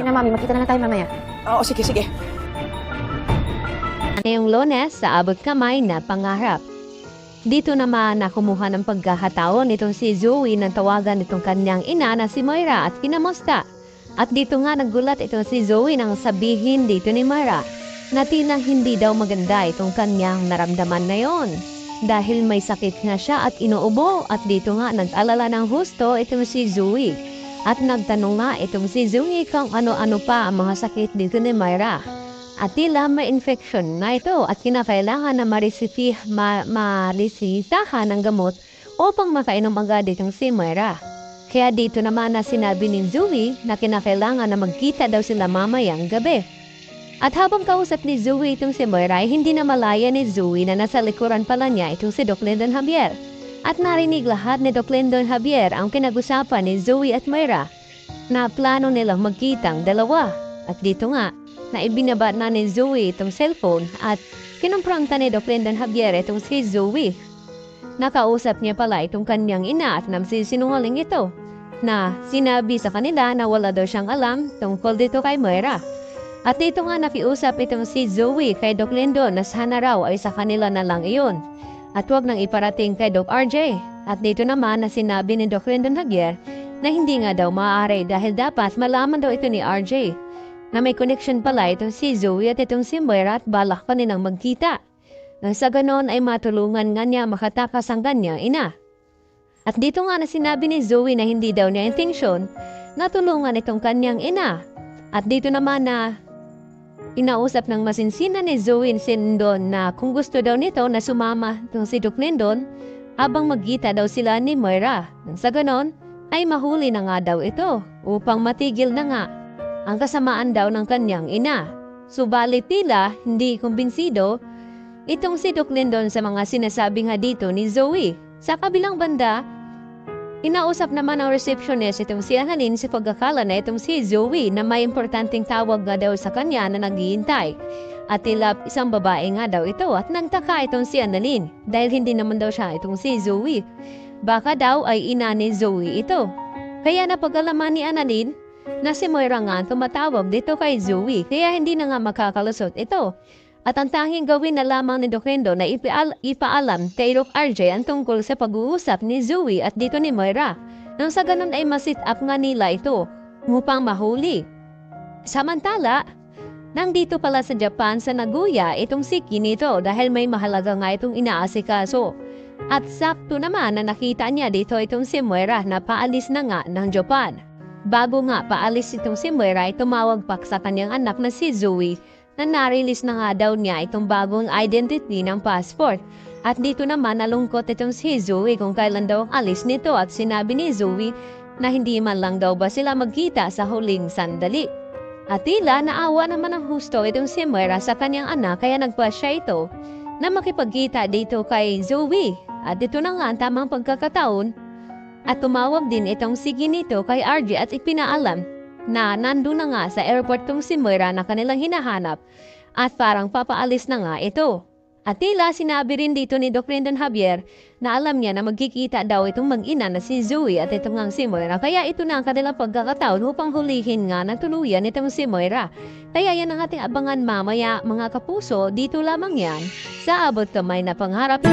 na, Mami. Magkita na lang tayo mamaya. Oo, sige, sige. Ngayong Lunes sa abot kamay na pangarap. Dito naman na kumuha ng pagkakataon itong si Zoe nang tawagan itong kanyang ina na si Moira at kinamusta. At dito nga nagulat itong si Zoe nang sabihin dito ni Moira na tila hindi daw maganda itong kanyang naramdaman na yon. Dahil may sakit nga siya at inuubo at dito nga nag-alala ng husto itong si Zoe. At nagtanong nga itong si Zoe kung ano-ano pa ang mga sakit dito ni Moira. At tila may infection na ito at kinakailangan na marisitahan ng gamot upang makainom agad itong si Moira. Kaya dito naman na sinabi ni Zoe na kinakailangan na magkita daw sila mamayang gabi. At habang kausap ni Zoe itong si Moira ay hindi na malaya ni Zoe na nasa likuran pala niya itong si Doc Lyndon Javier. At narinig lahat ni Doc Lyndon Javier ang pinag-usapan ni Zoe at Moira na plano nilang magkitang dalawa. At dito nga, na ibinaba na ni Zoe itong cellphone at kinumprangta ni Doc Lyndon Javier itong si Zoe. Nakausap niya pala itong kanyang ina at namsisinungaling ito na sinabi sa kanila na wala daw siyang alam tungkol dito kay Moira. At dito nga nakiusap itong si Zoe kay Doc Lyndon na sana raw ay sa kanila na lang iyon at huwag nang iparating kay Doc RJ. At dito naman na sinabi ni Doc Lyndon Javier na hindi nga daw maaari dahil dapat malaman daw ito ni RJ na may connection pala itong si Zoe at itong si Moira at balak pa nilang magkita. Nang sa ganon ay matulungan nga niya makatakas ang kanyang ina. At dito nga na sinabi ni Zoe na hindi daw niya intensyon na tulungan itong kanyang ina. At dito naman na inausap ng masinsina ni Zoe si Lyndon na kung gusto daw nito na sumama itong si Doc Lyndon habang magkita daw sila ni Moira. Nang sa ganon ay mahuli na nga daw ito upang matigil na nga ang kasamaan daw ng kanyang ina. Subalit tila hindi kumbinsido itong si Doc Lyndon sa mga sinasabi nga dito ni Zoe. Sa kabilang banda, inausap naman ang receptionist itong si Annalyn sa pagkakala na itong si Zoe na may importanteng tawag nga daw sa kanya na naghihintay. At tila isang babae nga daw ito at nagtaka itong si Annalyn dahil hindi naman daw siya itong si Zoe. Baka daw ay ina ni Zoe ito. Kaya napag-alaman ni Annalyn na si Moira nga tumatawag dito kay Zoe kaya hindi na nga makakalusot ito. At ang tanging gawin na lamang ni Doc Lyndon na ipaalam kay Doc RJ ang tungkol sa pag-uusap ni Zoe at dito ni Moira. Nang sa ganun ay masit up nga nila ito upang mahuli. Samantala, nang dito pala sa Japan sa Nagoya itong si Kinito dahil may mahalaga nga itong inaasikaso. At sakto naman na nakita niya dito itong si Moira na paalis na nga ng Japan. Bago nga paalis itong si Moira ay tumawag pa sa kanyang anak na si Zoe na narilis na nga daw niya itong bagong identity ng passport. At dito naman nalungkot itong si Zoe kung kailan daw alis nito at sinabi ni Zoe na hindi man lang daw ba sila magkita sa huling sandali. At tila naawa naman ang husto itong si Moira sa kanyang anak kaya nagpasya ito na makipagkita dito kay Zoe. At dito na nga ang tamang pagkakataon at tumawag din itong si Kinito kay RJ at ipinaalam na nandun na nga sa airport tong si Moira na kanilang hinahanap at parang papaalis na nga ito. At tila sinabi rin dito ni Doc Lyndon Javier na alam niya na magkikita daw itong mag-ina na si Zoe at itong nga si Moira kaya ito na ang kanilang pagkakataon upang hulihin nga na tuluyan itong si Moira. Kaya yan ang ating abangan mamaya mga kapuso, dito lamang yan sa abot kamay na pangarap.